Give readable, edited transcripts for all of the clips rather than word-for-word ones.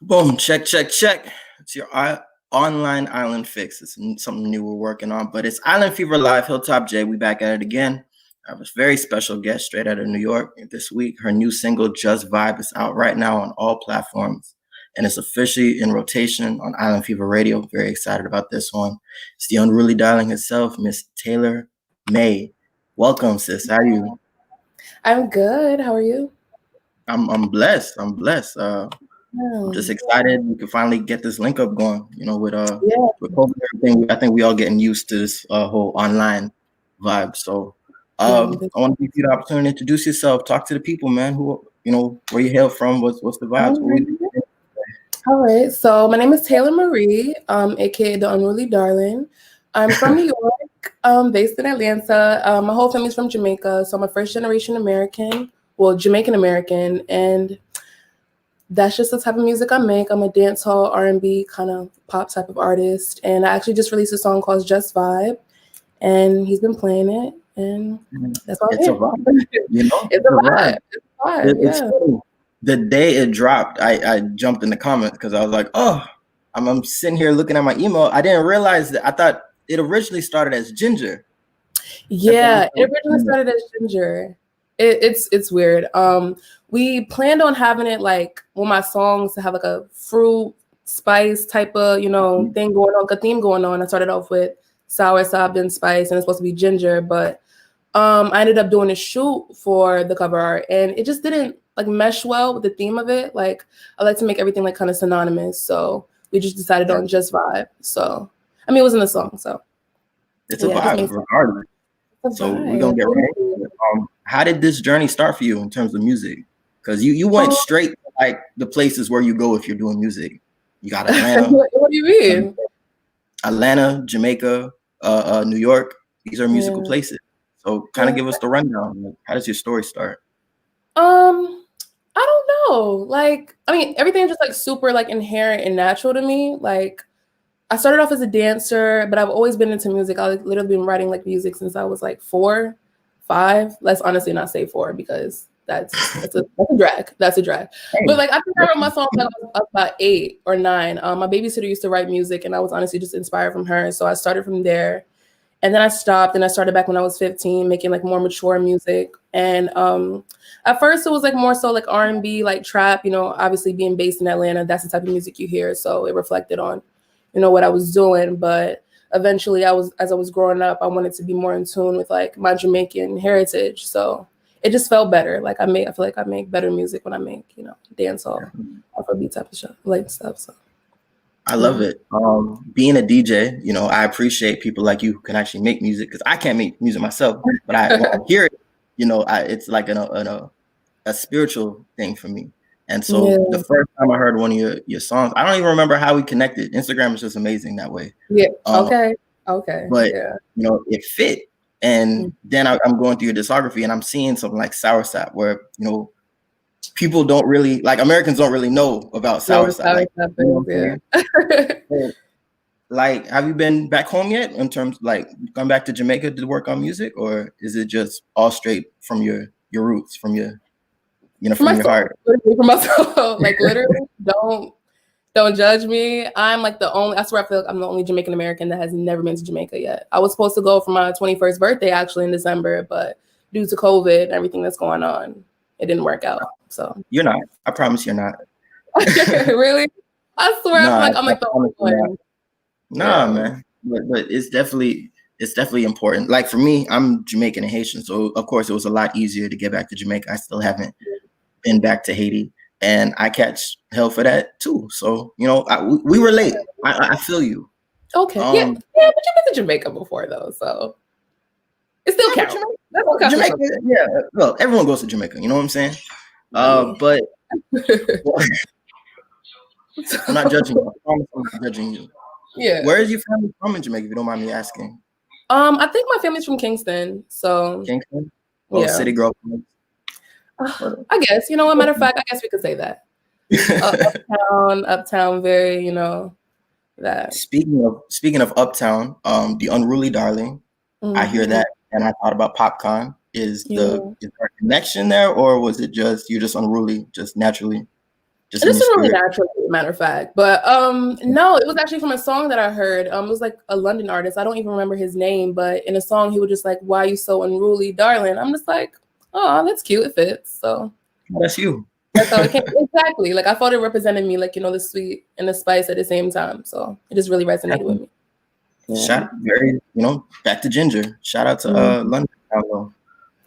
Boom, check, check, check. It's your online island fix. It's something new we're working on, but it's Island Fever Live, Hilltop J. We back at it again. I have a very special guest straight out of New York this week. Her new single, Juss Vibe, is out right now on all platforms, and it's officially in rotation on Island Fever Radio. Very excited about this one. It's the unruly darling herself, Miss Tailor May. Welcome, sis. How are you? I'm good. How are you? I'm blessed. I'm blessed. I'm just Oh, excited we can finally get this link up going. yeah. With COVID and everything, I think we all getting used to this whole online vibe. So Yeah. I want to give you the opportunity to introduce yourself, talk to the people, man. Who where you hail from? What's the vibes? What we All right. So my name is Taylor Marie, aka the Unruly Darling. I'm from New York, based in Atlanta. My whole family's from Jamaica, so I'm a first generation American, well, Jamaican American, and that's just the type of music I make. I'm a dancehall, R&B kind of pop type of artist, and I actually just released a song called Juss Vibe, and he's been playing it, and that's all I'm it's a here. vibe, It's it's a a vibe. vibe. It's a vibe. It's Yeah. funny. The day it dropped, I jumped in the comments because I was like, oh, I'm sitting here looking at my email. I didn't realize that I thought it originally started as Ginger. And Yeah, then it originally started as Ginger. It's weird. We planned on having it like one of my songs to have like a fruit spice type of thing going on, like a theme going on. I started off with sour, sob, and spice, and it's supposed to be ginger, but I ended up doing a shoot for the cover art, and it just didn't like mesh well with the theme of it. Like I like to make everything like kind of synonymous, so we just decided on just vibe. So I mean, it was in the song, so it's a yeah, it just vibe makes sense. regardless. It's a So we're gonna vibe. get right into it. How did this journey start for you in terms of music? Because you went straight to like the places where you go if you're doing music. You got Atlanta, What do you mean? Jamaica, New York. These are musical Yeah. places. So kind of give us the rundown. Like, how does your story start? I don't know. Like, I mean, everything's just like super like inherent and natural to me. Like, I started off as a dancer, but I've always been into music. I've literally been writing like music since I was like 4, 5. Let's honestly not say 4 because that's a drag. That's a drag. But Hey, like, I think I wrote my songs like I was about 8 or 9. My babysitter used to write music, and I was honestly just inspired from her. So I started from there. And then I stopped and I started back when I was 15 making like more mature music. And at first it was like more so like R&B, like trap, obviously being based in Atlanta, that's the type of music you hear. So it reflected on, what I was doing. But eventually as I was growing up, I wanted to be more in tune with like my Jamaican heritage. So it just felt better. Like I feel like I make better music when I make, dancehall, Afrobeat type of stuff, like stuff. So I love it. Being a DJ, I appreciate people like you who can actually make music because I can't make music myself, but when I hear it, it's like a spiritual thing for me. And so the yeah. first time I heard one of your songs, I don't even remember how we connected. Instagram is just amazing that way. Yeah. Um, Okay. Okay. but Yeah. it fit. And then I'm going through your discography and I'm seeing something like Soursop where, people don't really like Americans don't really know about Soursop. Like, So, like, have you been back home yet in terms like gone back to Jamaica to work on music, or is it just all straight from your roots, from your For from your myself, heart? literally for myself, like literally, don't judge me. I'm like the only. I swear, I feel like I'm the only Jamaican American that has never been to Jamaica yet. I was supposed to go for my 21st birthday actually in December, but due to COVID and everything that's going on, it didn't work out. So You're not. I promise you're not. really, I swear, I No, feel like I'm I like the only promise you're not. one. Nah, Yeah. man. But it's definitely important. Like for me, I'm Jamaican and Haitian, so of course it was a lot easier to get back to Jamaica. I still haven't been back to Haiti, and I catch hell for that too. So we relate. I feel you. Okay. Yeah. Um, Yeah. But you've been to Jamaica before though, so it still yeah, but counts. That don't count for Jamaica, something. yeah. Well, everyone goes to Jamaica. You know what I'm saying? Not me. But I'm not So, judging you. I promise I'm not judging you. yeah. Where is your family from in Jamaica, if you don't mind me asking? I think my family's from Kingston, so Kingston? Oh, yeah. city girl. I guess, a matter of fact, I guess we could say that. Uptown, very, that. Speaking of Uptown, the Unruly Darling. I hear that, and I thought about Popcorn. Is there a connection there, or was it just you're just unruly, just naturally? just in This your is really spirit? natural, as a matter of fact. But no, it was actually from a song that I heard. It was like a London artist. I don't even remember his name, but in a song he was just like, "Why you so unruly, darling?" I'm just like, "Oh, that's cute. It fits." So That's you. that's how it came. Exactly. Like I thought it represented me, like, the sweet and the spice at the same time. So it just really resonated with me. Yeah. Back to Ginger. Shout out to London. Mm.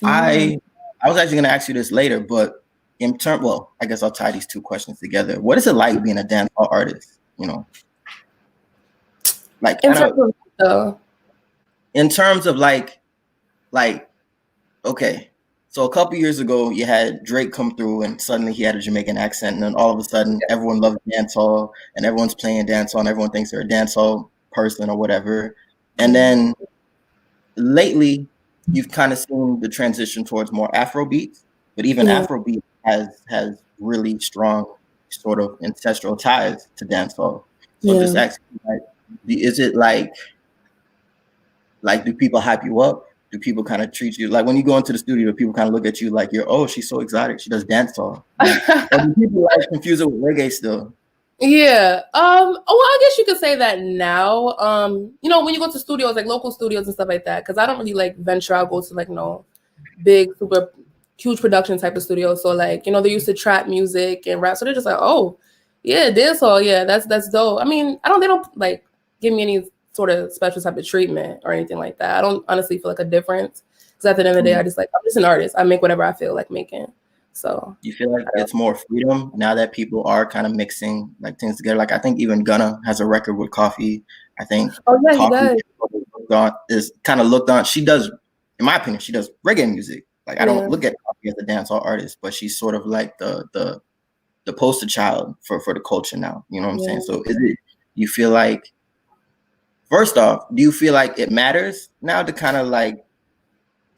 I was actually gonna ask you this later, but I guess I'll tie these two questions together. What is it like being a dancehall artist? Like In kind terms of of in terms of like, okay, so a couple years ago you had Drake come through and suddenly he had a Jamaican accent, and then all of a sudden everyone loves dancehall and everyone's playing dancehall and everyone thinks they're a dancehall person or whatever. And then lately you've kind of seen the transition towards more Afro beats, but even Afrobeat has really strong sort of ancestral ties to dancehall. So I'm just asking, like, is it like do people hype you up? Do people kind of treat you like when you go into the studio? People kind of look at you like she's so exotic. She does dancehall. Or do people like confuse it with reggae still? Yeah. Well, I guess you could say that now. When you go to studios, like local studios and stuff like that, because I don't really like venture out, go to like big, super huge production type of studios. So like, they're used to trap music and rap. So they're just like, oh, yeah, dancehall, yeah, that's dope. I mean, they don't like give me any sort of special type of treatment or anything like that. I don't honestly feel like a difference. Because at the end of the day, I'm just an artist. I make whatever I feel like making. So you feel like it's more freedom now that people are kind of mixing like things together. Like I think even Gunna has a record with Coffee. I think Coffee is kind of looked on. She does, in my opinion, she does reggae music. Like I don't look at Coffee as a dancehall artist, but she's sort of like the poster child for the culture now. You know what I'm saying? So you feel like, first off, do you feel like it matters now to kind of like,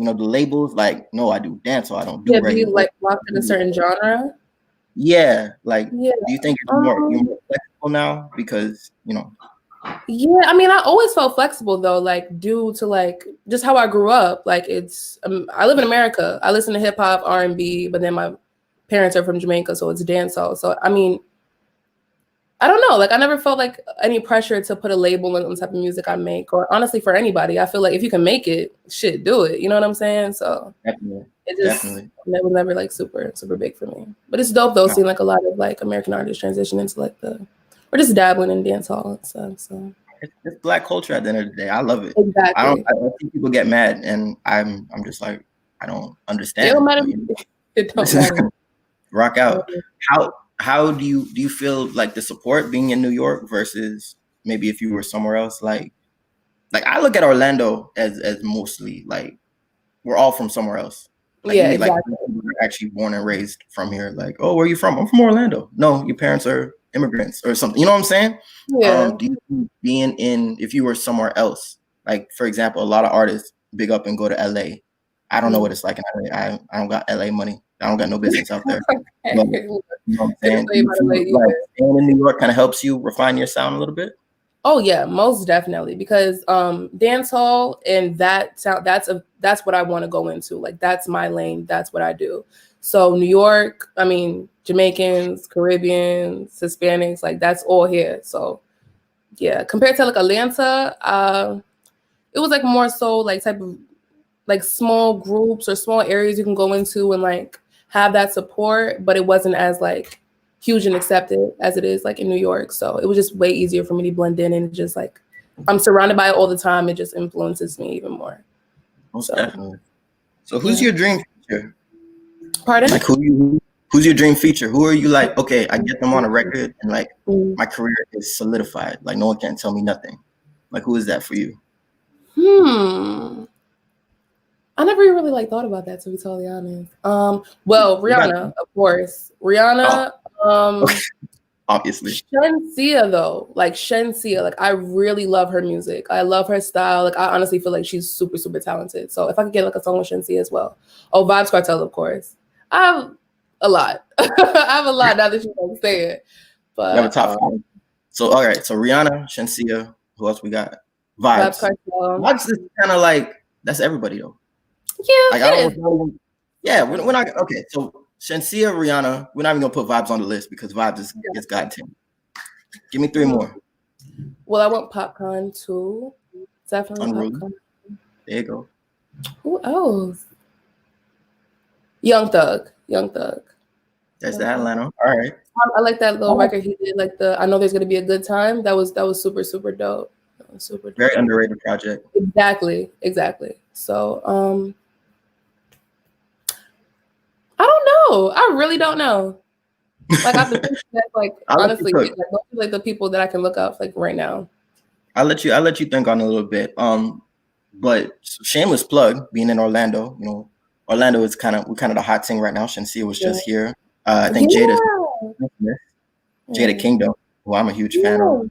the labels, like, no, I do dancehall, I don't do reggae. Do you like locked in a certain genre? Yeah, like, do you think you're more flexible now because, Yeah, I mean, I always felt flexible though, like due to like just how I grew up. Like it's, I live in America. I listen to hip hop, R&B, but then my parents are from Jamaica, so it's dancehall. So I mean, I don't know. Like I never felt like any pressure to put a label on the type of music I make, or honestly for anybody. I feel like if you can make it, shit, do it. You know what I'm saying? So definitely. That was never like super, super big for me. But it's dope though, seeing like a lot of like American artists transition into like or just dabbling in dance hall and stuff. So it's Black culture at the end of the day. I love it. Exactly. I think people get mad, and I'm just like, I don't understand. It don't matter. It don't matter. Rock out. How do you feel like the support being in New York versus maybe if you were somewhere else? Like I look at Orlando as mostly like we're all from somewhere else. Like, exactly. Like we're actually born and raised from here. Like, oh, where are you from? I'm from Orlando. No, your parents are immigrants or something. You know what I'm saying? Yeah. Do you think if you were somewhere else, like for example, a lot of artists big up and go to LA. I don't know what it's like in LA. I don't got LA money. I don't got no business out there. But, you know what I'm saying? Do you feel like staying in New York kind of helps you refine your sound a little bit? Oh yeah, most definitely, because dance hall and that sound, that's what I want to go into. Like that's my lane, that's what I do. So New York, I mean, Jamaicans, Caribbeans, Hispanics, like that's all here. So yeah, compared to like Atlanta, it was like more so like type of like small groups or small areas you can go into and like have that support, but it wasn't as like huge and accepted as it is like in New York. So it was just way easier for me to blend in, and just like I'm surrounded by it all the time. It just influences me even more. Most definitely. So who's your dream feature? Pardon? Like who's your dream feature? Who are you like, okay, I get them on a record and like my career is solidified. Like no one can tell me nothing. Like who is that for you? I never really like thought about that, to be totally honest. Well, Rihanna, of course. Rihanna, obviously. Shensia though, like Shensia, like I really love her music. I love her style. Like I honestly feel like she's super, super talented. So if I could get like a song with Shensia as well. Oh, Vibes Cartel, of course. I have a lot. I have a lot now that you don't say it. But you have a top five. So all right, so Rihanna, Shensia, who else we got? Vibes Cartel. Vibes is kind of like that's everybody though. Yeah, like I don't know. Yeah, we're not okay. So Shensia, Rihanna. We're not even gonna put Vibes on the list because Vibes is goddamn. Give me 3 more. Well, I want Popcorn too. Definitely Unruly. Popcorn. There you go. Who else? Young Thug. That's the Atlanta. All right. I like that little record he did. Like I know there's gonna be a good time. That was super super dope. That was super dope. Very underrated project. Exactly. So I don't know. I really don't know. Like I think that's like honestly like those are like the people that I can look up like right now. I'll let you think on it a little bit. But shameless plug, being in Orlando, you know, Orlando is kind of the hot thing right now. Shensia was just here. I think Jada Kingdom, who I'm a huge fan of.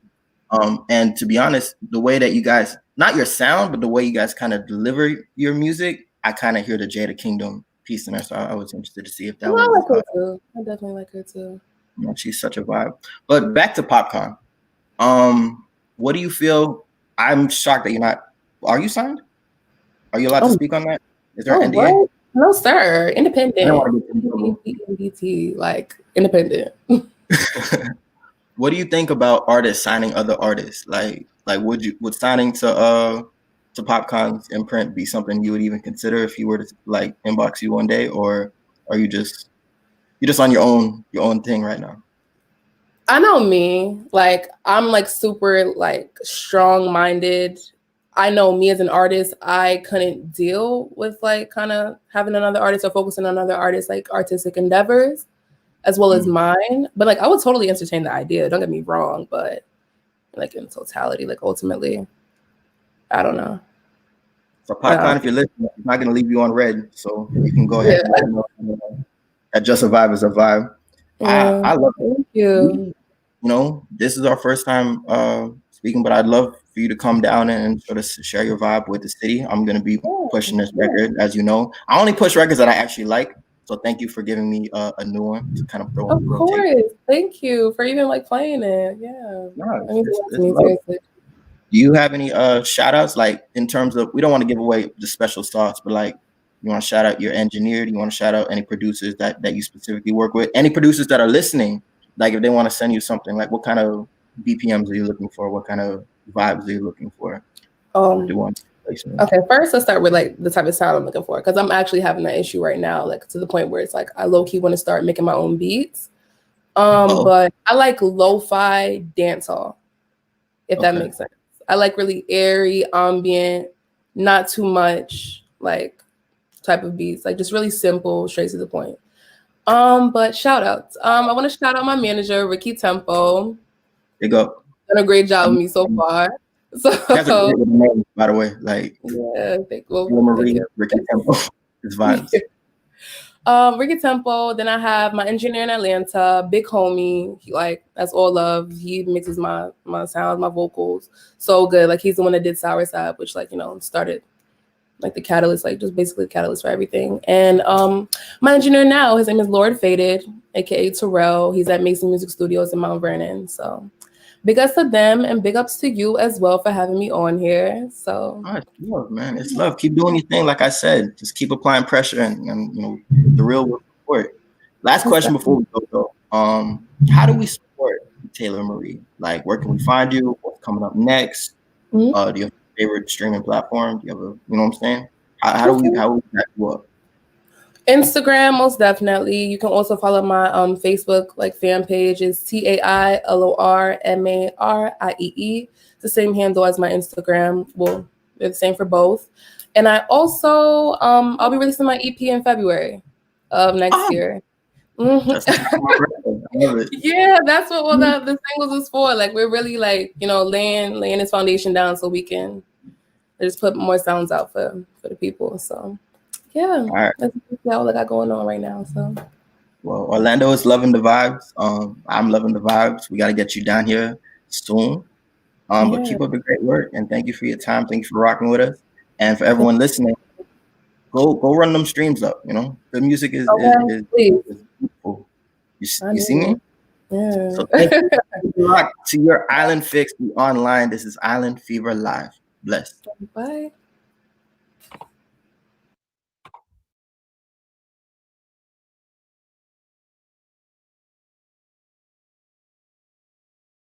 And to be honest, the way that you guys, not your sound, but the way you guys kind of deliver your music, I kind of hear the Jada Kingdom piece in there. So I was interested to see if that was. I like her too. I definitely like her too. You know, she's such a vibe. But back to Popcorn. What do you feel? I'm shocked that you're not. Are you signed? Are you allowed to speak on that? Is there an NDA? What? No, sir. Independent. Like independent. What do you think about artists signing other artists? Like would signing to Popcorn's imprint be something you would even consider if you were to like inbox you one day, or are you just on your own thing right now? I know me. Like I'm like super like strong-minded. I know me as an artist, I couldn't deal with like kind of having another artist or focusing on another artist like artistic endeavors as well as mine. But like I would totally entertain the idea. Don't get me wrong, but like in totality, like ultimately, I don't know. So Popcorn, if you're listening, I'm not gonna leave you on red, so you can go ahead and let them know that Just a Vibe is a vibe. I love it. Thank you. You know, this is our first time speaking, but I'd love for you to come down and sort of share your vibe with the city. I'm going to be pushing this record, as you know. I only push records that I actually like, so thank you for giving me a new one to kind of throw. Of course, thank you for even like playing it. Yeah. Do you have any shout outs, like in terms of, we don't want to give away the special sauce, but like you want to shout out your engineer? Do you want to shout out any producers that you specifically work with? Any producers that are listening? Like if they want to send you something, like what kind of BPMs are you looking for? What kind of vibes are you looking for? Okay, first let's start with like the type of sound I'm looking for, because I'm actually having that issue right now, like to the point where it's like I low-key want to start making my own beats. But I like lo-fi dancehall, if that makes sense. I like really airy, ambient, not too much like type of beats, like just really simple, straight to the point. But shout outs. I want to shout out my manager, Ricky Tempo. There you go. Done a great job with me so far. So that's a great name, by the way. Like Marie, Ricky Tempo. His vibes. Ricky Tempo. Then I have my engineer in Atlanta, big homie. He, like, that's all love. He mixes my sounds, my vocals so good. Like he's the one that did Sour Side, which like, you know, started like the catalyst, like just basically the catalyst for everything. And my engineer now, his name is Lord Faded, aka Terrell. He's at Mason Music Studios in Mount Vernon. So big ups to them and big ups to you as well for having me on here. So it's love, man. It's love. Keep doing your thing. Like I said, just keep applying pressure and you know, the real will support. Last question before we go though. How do we support Tailor Marie? Like where can we find you? What's coming up next? Do you have a favorite streaming platform? Do you have you know what I'm saying? How do we back you up? Instagram, most definitely. You can also follow my Facebook like fan page is TAILORMARIEE. It's the same handle as my Instagram. Well, they're the same for both. And I also I'll be releasing my EP in February of next year. Yeah, that's what the singles is for. Like we're really like, you know, laying this foundation down so we can just put more sounds out for the people. So yeah, that's all I got going on right now. So well, Orlando is loving the vibes. I'm loving the vibes. We got to get you down here soon. But keep up the great work and thank you for your time. Thank you for rocking with us. And for everyone listening, go run them streams up. You know, the music is beautiful. You see me? Yeah. So thank you to your Island Fix online. This is Island Fever Live. Bless. Bye.